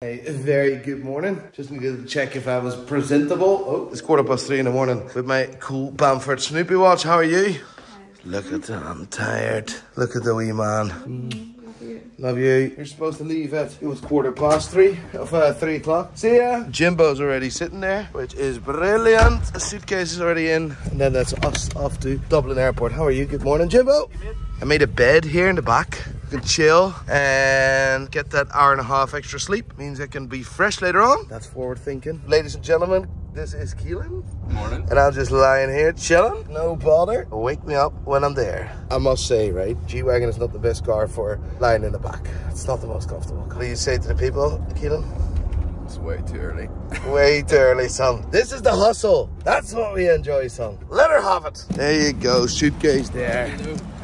A very good morning. Just needed to check if I was presentable. Oh, it's 3:15 in the morning with my cool Bamford Snoopy watch. How are you? Look at that, I'm tired. Look at the wee man. Love you. You're supposed to leave at, it was 3:15 of 3 o'clock. See ya. Jimbo's already sitting there, which is brilliant. The suitcase is already in. And then that's us off to Dublin Airport. How are you? Good morning, Jimbo. I made a bed here in the back. You can chill and get that hour-and-a-half extra sleep. Means I can be fresh later on. That's forward thinking. Ladies and gentlemen, this is Keelan. Morning. And I'm just lying here chilling. No bother. Wake me up when I'm there. I must say, right, G-Wagon is not the best car for lying in the back. It's not the most comfortable car. What do you say to the people, Keelan? It's way too early. Way too early, son. This is the hustle. That's what we enjoy, son. Let her have it. There you go, suitcase there.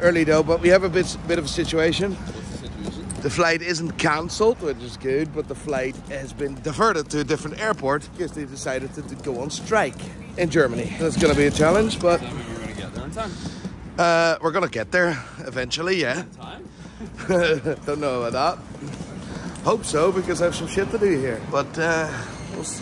Early though, but we have a bit of a situation. What's the situation? The flight isn't cancelled, which is good, but the flight has been diverted to a different airport because they decided to go on strike in Germany. That's going to be a challenge, but We're going to get there in time. we're going to get there eventually, yeah. Time? Don't know about that. Hope so, because I have some shit to do here. But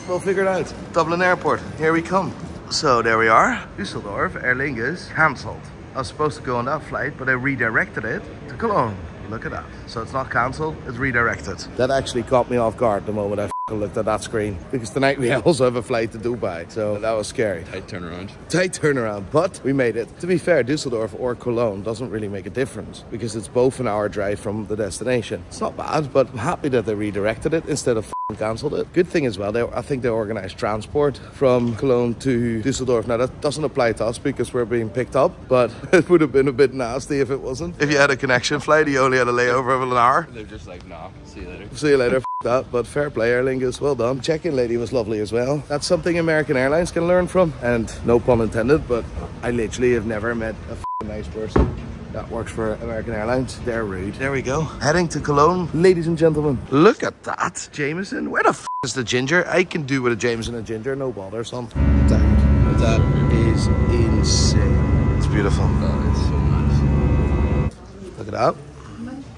we'll figure it out. Dublin Airport, here we come. So there we are. Düsseldorf, Aer Lingus, cancelled. I was supposed to go on that flight, but I redirected it to Cologne. Look at that. So it's not cancelled, it's redirected. That actually caught me off guard the moment I looked at that screen. Because tonight we also have a flight to Dubai. So that was scary. Tight turnaround. Tight turnaround, but we made it. To be fair, Düsseldorf or Cologne doesn't really make a difference because it's both an hour drive from the destination. It's not bad, but I'm happy that they redirected it instead of cancelled it. Good thing as well, I think they organised transport from Cologne to Düsseldorf. Now that doesn't apply to us because we're being picked up, but it would have been a bit nasty if it wasn't. If you had a connection flight, you only had a layover of an hour. They're just like, nah, see you later. See you later, f that, but fair play, Aer Lingus, well done. Check-in lady was lovely as well. That's something American Airlines can learn from, and no pun intended, but I literally have never met a nice person that works for American Airlines. They're rude. There we go. Heading to Cologne, ladies and gentlemen. Look at that, Jameson. Where the f is the ginger? I can do with a Jameson and ginger, no bother, son. That is insane. It's beautiful. That is so nice. Look at that.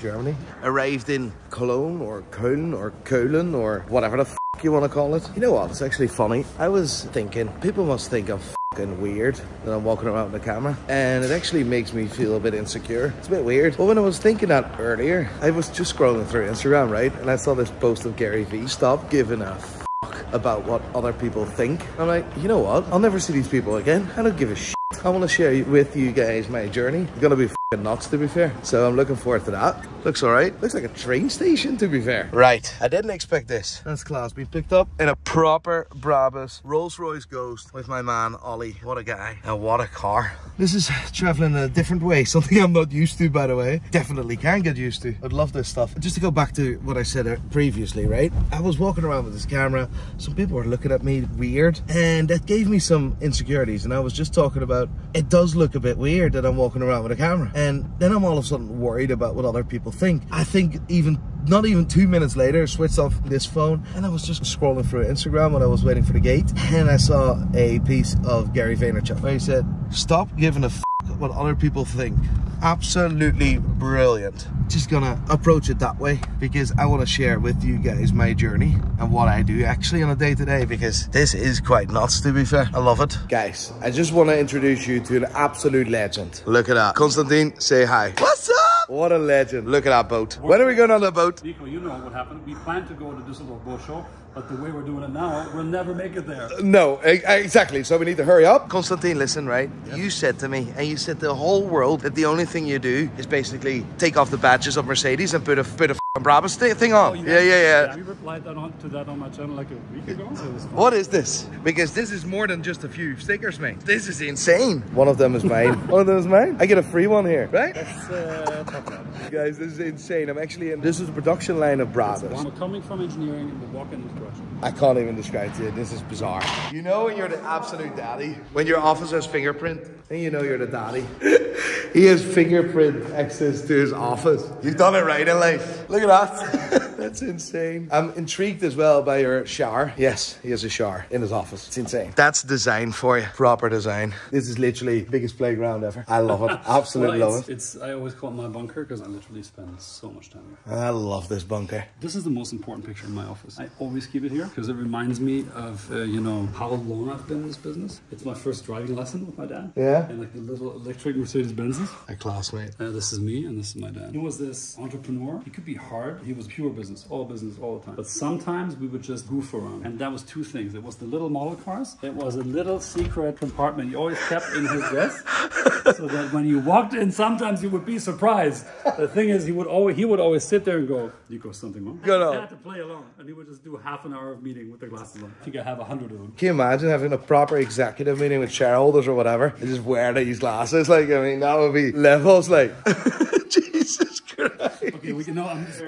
Germany. Arrived in Cologne or Köln or Köln or whatever the f you want to call it. You know what? It's actually funny. I was thinking, people must think I'm fucking weird that I'm walking around with the camera, and it actually makes me feel a bit insecure. It's a bit weird. But when I was thinking that earlier, I was just scrolling through Instagram, right? And I saw this post of Gary Vee. Stop giving a fuck about what other people think. I'm like, you know what? I'll never see these people again. I don't give a shit. I want to share with you guys my journey. It's gonna be fucking nuts, to be fair. So I'm looking forward to that. Looks alright. Looks like a train station, to be fair. Right. I didn't expect this. That's class. Been picked up in a proper Brabus Rolls-Royce Ghost with my man Ollie. What a guy. And what a car. This is traveling a different way. Something I'm not used to, by the way. Definitely can get used to. I'd love this stuff. Just to go back to what I said previously, right? I was walking around with this camera. Some people were looking at me weird, and that gave me some insecurities. And I was just talking about, it does look a bit weird that I'm walking around with a camera. And then I'm all of a sudden worried about what other people think. I think not even 2 minutes later, switched off this phone and I was just scrolling through Instagram when I was waiting for the gate, and I saw a piece of Gary Vaynerchuk where he said, stop giving a f what other people think. Absolutely brilliant. Just gonna approach it that way because I want to share with you guys my journey and what I do actually on a day-to-day, because this is quite nuts, to be fair. I love it. Guys, I just want to introduce you to an absolute legend. Look at that. Konstantin, say hi. What's up? What a legend. Look at that boat. When are we going on the boat? Nico, you know what happened. We planned to go to Düsseldorf Boat Show, but the way we're doing it now, we'll never make it there. No, exactly. So we need to hurry up. Konstantin, listen, right? Yes. You said to me, and you said to the whole world, that the only thing you do is basically take off the badges of Mercedes and put a Brabus thing on. Oh, yeah. We replied to that on my channel like a week ago. So it was fun. What is this? Because this is more than just a few stickers, mate. This is insane. One of them is mine. One of them is mine. I get a free one here, right? That's top line. Guys, this is insane. I'm actually in. This is the production line of Brabus. We're coming from engineering and we're walking into production. I can't even describe it to you. This is bizarre. You know when you're the absolute daddy? When your office has fingerprint, and you know you're the daddy. He has fingerprint access to his office. You've done it right in life. Look at that. That's insane. I'm intrigued as well by your shower. Yes, he has a shower in his office. It's insane. That's design for you. Proper design. This is literally the biggest playground ever. I love it. Absolutely love it. I always call it my bunker because I literally spend so much time here. I love this bunker. This is the most important picture in my office. I always keep it here because it reminds me of, you know, how long I've been in this business. It's my first driving lesson with my dad. Yeah. And like the little electric Mercedes Benzes. A classmate. This is me and this is my dad. He was this entrepreneur. He could be hard. He was pure business all the time. But sometimes we would just goof around. And that was two things. It was the little model cars. It was a little secret compartment he always kept in his desk. So that when you walked in, sometimes you would be surprised. The thing is, he would always sit there and go, Nico, something wrong? I had to play along. And he would just do half an hour of meeting with the glasses on. I think I have 100 of them. Can you imagine having a proper executive meeting with shareholders or whatever and just wear these glasses? Like, I mean, that would be levels, like. Jesus Christ. Okay, we can know. I'm just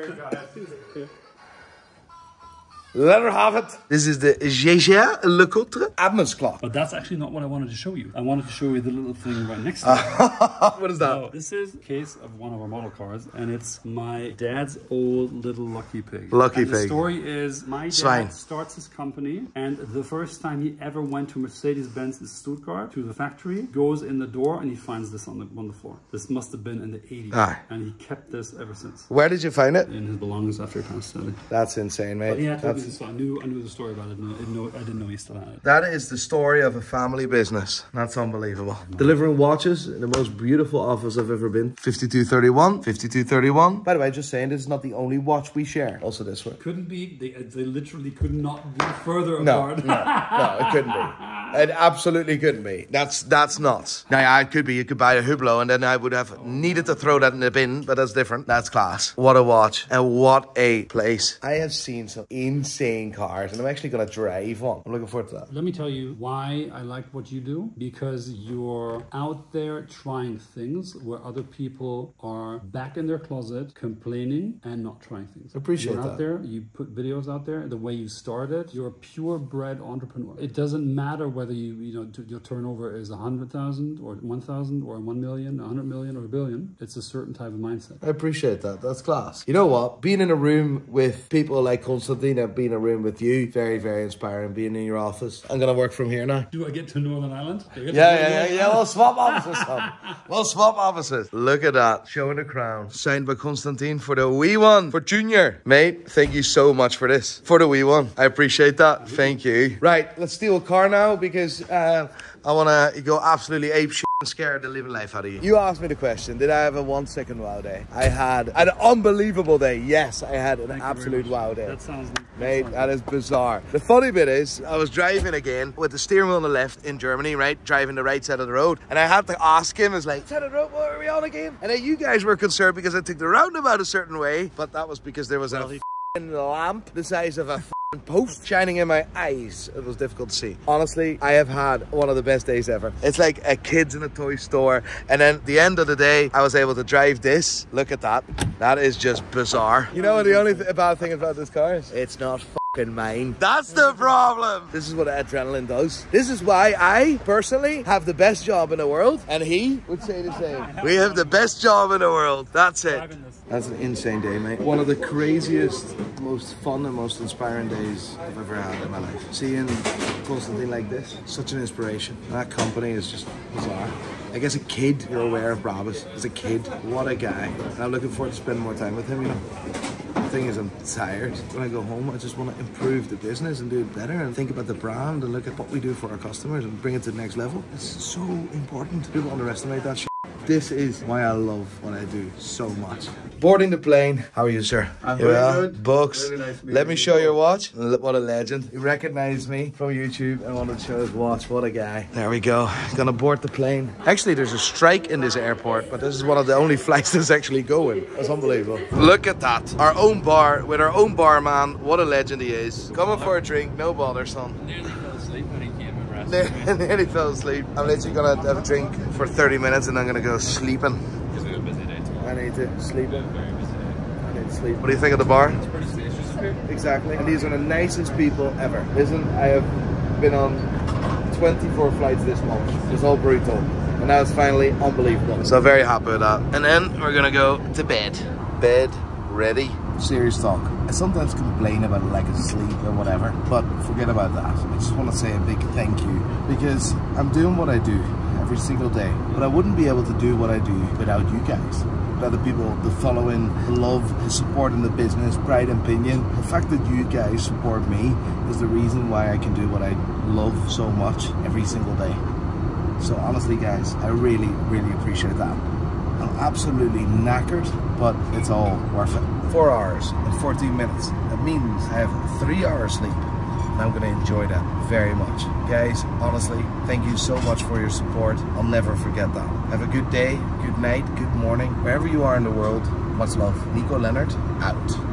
Let her have it. This is the Gégère Le Coultre Adam's clock. But that's actually not what I wanted to show you. I wanted to show you the little thing right next to it. What is that? So, this is a case of one of our model cars, and it's my dad's old little lucky pig. Lucky and pig. The story is my dad starts his company, and the first time he ever went to Mercedes-Benz in Stuttgart, to the factory, goes in the door, and he finds this on the floor. This must have been in the 80s. Aye. And he kept this ever since. Where did you find it? In his belongings after he passed away. That's insane, mate. But yeah, so I knew the story about it. I didn't know he still had it. That is the story of a family business. That's unbelievable. Delivering watches in the most beautiful office I've ever been. 5231, 5231. By the way, just saying, this is not the only watch we share. Also this one. Couldn't be. They literally could not be further apart. No, it couldn't be. It absolutely couldn't be. That's nuts. Now, it could be. You could buy a Hublot and then I would have needed to throw that in the bin, but that's different. That's class. What a watch and what a place. I have seen some insane cars and I'm actually going to drive one. I'm looking forward to that. Let me tell you why I like what you do. Because you're out there trying things where other people are back in their closet complaining and not trying things. I appreciate that. You're out there, you put videos out there, the way you started, you're a purebred entrepreneur. It doesn't matter whether your turnover is 100,000 or 1,000 or 1 million, 100 million or a billion. It's a certain type of mindset. I appreciate that. That's class. You know what? Being in a room with people like Constantine and being in a room with you, very, very inspiring. Being in your office. I'm going to work from here now. Do I get to Northern Ireland? Yeah. We'll swap offices, son. We'll swap offices. Look at that. Showing the crown. Signed by Constantine for the wee one. For Junior. Mate, thank you so much for this. For the wee one. I appreciate that. Thank you. Right, let's steal a car now because I want to go absolutely ape shit and scare the living life out of you. You asked me the question, did I have a 1 second wow day? I had an unbelievable day. Yes, I had an absolute wow day. That sounds... Mate, that is bizarre. The funny bit is, I was driving again with the steering wheel on the left in Germany, right? Driving the right side of the road. And I had to ask him, I was like, side of the road, what are we on again? And then you guys were concerned because I took the roundabout a certain way. But that was because there was a lamp the size of a post shining in my eyes. It was difficult to see. Honestly, I have had one of the best days ever. It's like a kid's in a toy store. And then at the end of the day, I was able to drive this. Look at that. That is just bizarre. You know what the only bad thing about this car is? It's not fucking mine. That's the problem. This is what adrenaline does. This is why I personally have the best job in the world. And he would say the same. We have the best job in the world. That's it. That's an insane day, mate. One of the craziest, most fun and most inspiring days I've ever had in my life. Seeing Constantine like this, such an inspiration. That company is just bizarre. Like as a kid, you're aware of Brabus. As a kid, what a guy. And I'm looking forward to spending more time with him, you know. The thing is, I'm tired. When I go home, I just want to improve the business and do it better and think about the brand and look at what we do for our customers and bring it to the next level. It's so important. People underestimate that shit. This is why I love what I do so much. Boarding the plane. How are you, sir? I'm very good. Books. Really nice to meet Let me you. show your watch. What a legend. He recognized me from YouTube and wanted to show his watch. What a guy. There we go. Gonna board the plane. Actually, there's a strike in this airport, but this is one of the only flights that's actually going. That's unbelievable. Look at that. Our own bar with our own barman. What a legend he is. Coming for a drink. No bother, son. Nearly fell asleep when he came and rested. Nearly fell asleep. I'm literally gonna have a drink for 30 minutes and I'm gonna go sleeping. Because we have a busy day tomorrow. I need to sleep. We have a very busy day. I need to sleep. What do you think of the bar? It's pretty spacious here. Exactly. And these are the nicest people ever. Listen, I have been on 24 flights this month. It's all brutal. And now it's finally unbelievable. So very happy with that. And then we're gonna go to bed. Bed ready. Serious talk. I sometimes complain about a lack of sleep or whatever, but forget about that. I just want to say a big thank you, because I'm doing what I do every single day, but I wouldn't be able to do what I do without you guys. Without the people, the following, the love, the support in the business, pride and opinion. The fact that you guys support me is the reason why I can do what I love so much every single day. So honestly guys, I really, really appreciate that. I'm absolutely knackered, but it's all worth it. 4 hours and 14 minutes. That means I have 3 hours sleep, and I'm gonna enjoy that very much. Guys, honestly, thank you so much for your support. I'll never forget that. Have a good day, good night, good morning, wherever you are in the world. Much love. Nico Leonard, out.